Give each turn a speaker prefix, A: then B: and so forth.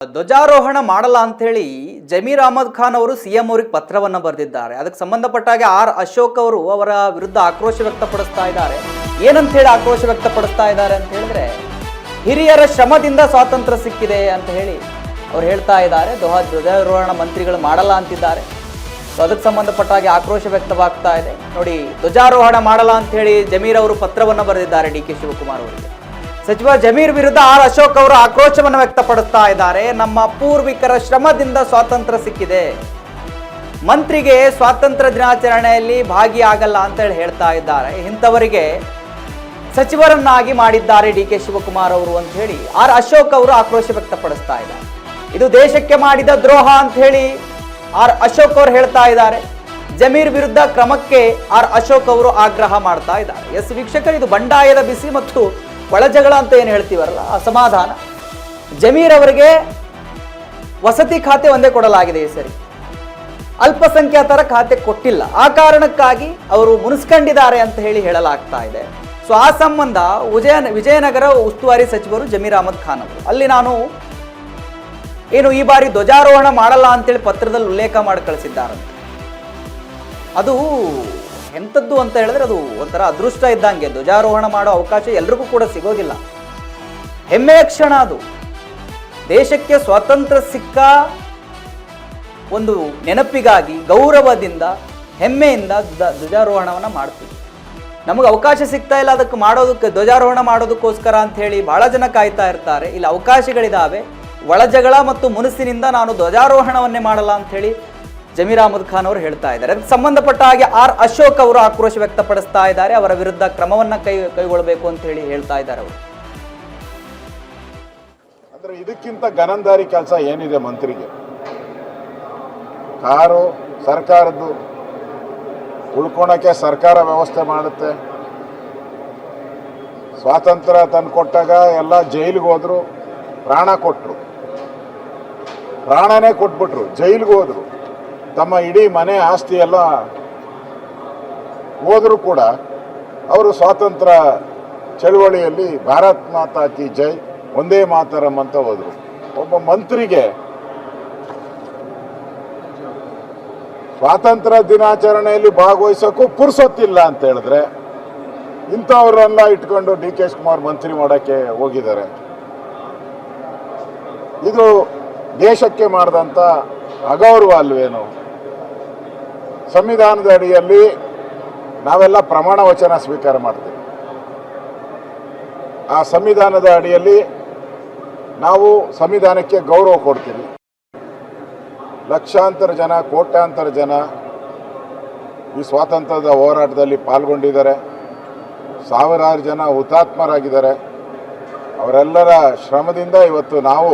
A: ಧ್ವಜಾರೋಹಣ ಮಾಡಲ್ಲ ಅಂತ ಹೇಳಿ ಜಮೀರ್ ಅಹಮದ್ ಖಾನ್ ಅವರು ಸಿಎಂ ಅವರಿಗೆ ಪತ್ರವನ್ನ ಬರೆದಿದ್ದಾರೆ. ಅದಕ್ಕೆ ಸಂಬಂಧಪಟ್ಟ ಹಾಗೆ ಆರ್ ಅಶೋಕ್ ಅವರು ಅವರ ವಿರುದ್ಧ ಆಕ್ರೋಶ ವ್ಯಕ್ತಪಡಿಸ್ತಾ ಇದ್ದಾರೆ. ಏನಂತ ಹೇಳಿ ಆಕ್ರೋಶ ವ್ಯಕ್ತಪಡಿಸ್ತಾ ಇದ್ದಾರೆ ಅಂತ ಹೇಳಿದ್ರೆ, ಹಿರಿಯರ ಶ್ರಮದಿಂದ ಸ್ವಾತಂತ್ರ್ಯ ಸಿಕ್ಕಿದೆ ಅಂತ ಹೇಳಿ ಅವ್ರು ಹೇಳ್ತಾ ಇದ್ದಾರೆ. ಧ್ವಜಾರೋಹಣ ಮಂತ್ರಿಗಳು ಮಾಡಲ್ಲ ಅಂತಿದ್ದಾರೆ. ಸೊ ಅದಕ್ಕೆ ಸಂಬಂಧಪಟ್ಟ ಹಾಗೆ ಆಕ್ರೋಶ ವ್ಯಕ್ತವಾಗ್ತಾ ಇದೆ. ನೋಡಿ, ಧ್ವಜಾರೋಹಣ ಮಾಡಲ್ಲ ಅಂತ ಹೇಳಿ ಜಮೀರ್ ಅವರು ಪತ್ರವನ್ನು ಬರೆದಿದ್ದಾರೆ ಡಿ ಕೆ ಶಿವಕುಮಾರ್ ಅವರಿಗೆ. ಸಚಿವ ಜಮೀರ್ ವಿರುದ್ಧ ಆರ್ ಅಶೋಕ್ ಅವರು ಆಕ್ರೋಶವನ್ನು ವ್ಯಕ್ತಪಡಿಸ್ತಾ ಇದ್ದಾರೆ. ನಮ್ಮ ಪೂರ್ವಿಕರ ಶ್ರಮದಿಂದ ಸ್ವಾತಂತ್ರ್ಯ ಸಿಕ್ಕಿದೆ, ಮಂತ್ರಿಗೆ ಸ್ವಾತಂತ್ರ್ಯ ದಿನಾಚರಣೆಯಲ್ಲಿ ಭಾಗಿಯಾಗಲ್ಲ ಅಂತ ಹೇಳಿ ಹೇಳ್ತಾ ಇದ್ದಾರೆ. ಇಂಥವರಿಗೆ ಸಚಿವರನ್ನಾಗಿ ಮಾಡಿದ್ದಾರೆ ಡಿ ಕೆ ಶಿವಕುಮಾರ್ ಅವರು ಅಂತ ಹೇಳಿ ಆರ್ ಅಶೋಕ್ ಅವರು ಆಕ್ರೋಶ ವ್ಯಕ್ತಪಡಿಸ್ತಾ ಇದ್ದಾರೆ. ಇದು ದೇಶಕ್ಕೆ ಮಾಡಿದ ದ್ರೋಹ ಅಂತ ಹೇಳಿ ಆರ್ ಅಶೋಕ್ ಅವರು ಹೇಳ್ತಾ ಇದ್ದಾರೆ. ಜಮೀರ್ ವಿರುದ್ಧ ಕ್ರಮಕ್ಕೆ ಆರ್ ಅಶೋಕ್ ಅವರು ಆಗ್ರಹ ಮಾಡ್ತಾ ಇದ್ದಾರೆ. ಎಸ್ ವೀಕ್ಷಕರು, ಇದು ಬಂಡಾಯದ ಬಿಸಿ ಮತ್ತು ಒಳಜಗಳ ಅಂತ ಏನು ಹೇಳ್ತೀವರಲ್ಲ, ಅಸಮಾಧಾನ. ಜಮೀರ್ ಅವರಿಗೆ ವಸತಿ ಖಾತೆ ಒಂದೇ ಕೊಡಲಾಗಿದೆ ಈ ಸರಿ, ಅಲ್ಪಸಂಖ್ಯಾತರ ಖಾತೆ ಕೊಟ್ಟಿಲ್ಲ. ಆ ಕಾರಣಕ್ಕಾಗಿ ಅವರು ಮುನಿಸ್ಕೊಂಡಿದ್ದಾರೆ ಅಂತ ಹೇಳಿ ಹೇಳಲಾಗ್ತಾ ಇದೆ. ಸೊ ಆ ಸಂಬಂಧ ವಿಜಯನಗರ ಉಸ್ತುವಾರಿ ಸಚಿವರು ಜಮೀರ್ ಅಹಮದ್ ಖಾನ್ ಅವರು ಅಲ್ಲಿ ನಾನು ಏನು ಈ ಬಾರಿ ಧ್ವಜಾರೋಹಣ ಮಾಡಲ್ಲ ಅಂತೇಳಿ ಪತ್ರದಲ್ಲಿ ಉಲ್ಲೇಖ ಮಾಡಿ ಕಳಿಸಿದ್ದಾರಂತೆ. ಅದು ಎಂಥದ್ದು ಅಂತ ಹೇಳಿದ್ರೆ, ಅದು ಒಂಥರ ಅದೃಷ್ಟ ಇದ್ದಂಗೆ. ಧ್ವಜಾರೋಹಣ ಮಾಡೋ ಅವಕಾಶ ಎಲ್ರಿಗೂ ಕೂಡ ಸಿಗೋದಿಲ್ಲ. ಹೆಮ್ಮೆಯ ಕ್ಷಣ ಅದು. ದೇಶಕ್ಕೆ ಸ್ವಾತಂತ್ರ್ಯ ಸಿಕ್ಕ ಒಂದು ನೆನಪಿಗಾಗಿ ಗೌರವದಿಂದ ಹೆಮ್ಮೆಯಿಂದ ಧ್ವಜಾರೋಹಣವನ್ನು ಮಾಡ್ತೀವಿ. ನಮಗೆ ಅವಕಾಶ ಸಿಗ್ತಾ ಇಲ್ಲ ಅದಕ್ಕೆ ಮಾಡೋದಕ್ಕೆ, ಧ್ವಜಾರೋಹಣ ಮಾಡೋದಕ್ಕೋಸ್ಕರ ಅಂತ ಹೇಳಿ ಬಹಳ ಜನ ಕಾಯ್ತಾ ಇರ್ತಾರೆ. ಇಲ್ಲಿ ಅವಕಾಶಗಳಿದ್ದಾವೆ. ಒಳಜಗಳ ಮತ್ತು ಮುನಿಸಿನಿಂದ ನಾನು ಧ್ವಜಾರೋಹಣವನ್ನೇ ಮಾಡಲ್ಲ ಅಂತ ಹೇಳಿ ಜಮೀರ್ ಅಹಮದ್ ಖಾನ್ ಅವರು ಹೇಳ್ತಾ ಇದ್ದಾರೆ. ಅದಕ್ಕೆ ಸಂಬಂಧಪಟ್ಟ ಹಾಗೆ ಆರ್ ಅಶೋಕ್ ಅವರು ಆಕ್ರೋಶ ವ್ಯಕ್ತಪಡಿಸ್ತಾ ಇದ್ದಾರೆ. ಅವರ ವಿರುದ್ಧ ಕ್ರಮವನ್ನ ಕೈಗೊಳ್ಳಬೇಕು ಅಂತ ಹೇಳಿ ಹೇಳ್ತಾ ಇದ್ದಾರೆ ಅವರು.
B: ಅಂದ್ರೆ ಇದಕ್ಕಿಂತ ಗನಂದಾರಿ ಕೆಲಸ ಏನಿದೆ ಮಂತ್ರಿಗೆ? ಕಾರು ಸರ್ಕಾರದ್ದು, ಉಳ್ಕೊಳಕ್ಕೆ ಸರ್ಕಾರ ವ್ಯವಸ್ಥೆ ಮಾಡುತ್ತೆ. ಸ್ವಾತಂತ್ರ್ಯ ತಂದು ಕೊಟ್ಟಾಗ ಎಲ್ಲ ಜೈಲಿಗೆ ಹೋದ್ರು, ಪ್ರಾಣ ಕೊಟ್ಟರು, ಪ್ರಾಣನೇ ಕೊಟ್ಬಿಟ್ರು, ಜೈಲಿಗೆ ಹೋದ್ರು, ತಮ್ಮ ಇಡೀ ಮನೆ ಆಸ್ತಿ ಎಲ್ಲ ಹೋದರೂ ಕೂಡ ಅವರು ಸ್ವಾತಂತ್ರ್ಯ ಚಳುವಳಿಯಲ್ಲಿ ಭಾರತ್ ಮಾತಾ ಕಿ ಜೈ, ಒಂದೇ ಮಾತರಂ ಅಂತ ಹೋದರು. ಒಬ್ಬ ಮಂತ್ರಿಗೆ ಸ್ವಾತಂತ್ರ್ಯ ದಿನಾಚರಣೆಯಲ್ಲಿ ಭಾಗವಹಿಸೋಕ್ಕೂ ಪುರ್ಸೊತ್ತಿಲ್ಲ ಅಂತ ಹೇಳಿದ್ರೆ, ಇಂಥವರೆಲ್ಲ ಇಟ್ಕೊಂಡು ಡಿ ಕೆ ಶಿವಕುಮಾರ್ ಮಂತ್ರಿ ಮಾಡೋಕ್ಕೆ ಹೋಗಿದ್ದಾರೆ. ಇದು ದೇಶಕ್ಕೆ ಮಾಡಿದಂಥ ಅಗೌರವ ಅಲ್ವೇನು? ಸಂವಿಧಾನದ ಅಡಿಯಲ್ಲಿ ನಾವೆಲ್ಲ ಪ್ರಮಾಣ ವಚನ ಸ್ವೀಕಾರ ಮಾಡ್ತೀವಿ. ಆ ಸಂವಿಧಾನದ ಅಡಿಯಲ್ಲಿ ನಾವು ಸಂವಿಧಾನಕ್ಕೆ ಗೌರವ ಕೊಡ್ತೀವಿ. ಲಕ್ಷಾಂತರ ಜನ, ಕೋಟ್ಯಾಂತರ ಜನ ಈ ಸ್ವಾತಂತ್ರ್ಯದ ಹೋರಾಟದಲ್ಲಿ ಪಾಲ್ಗೊಂಡಿದ್ದಾರೆ. ಸಾವಿರಾರು ಜನ ಹುತಾತ್ಮರಾಗಿದ್ದಾರೆ. ಅವರೆಲ್ಲರ ಶ್ರಮದಿಂದ ಇವತ್ತು ನಾವು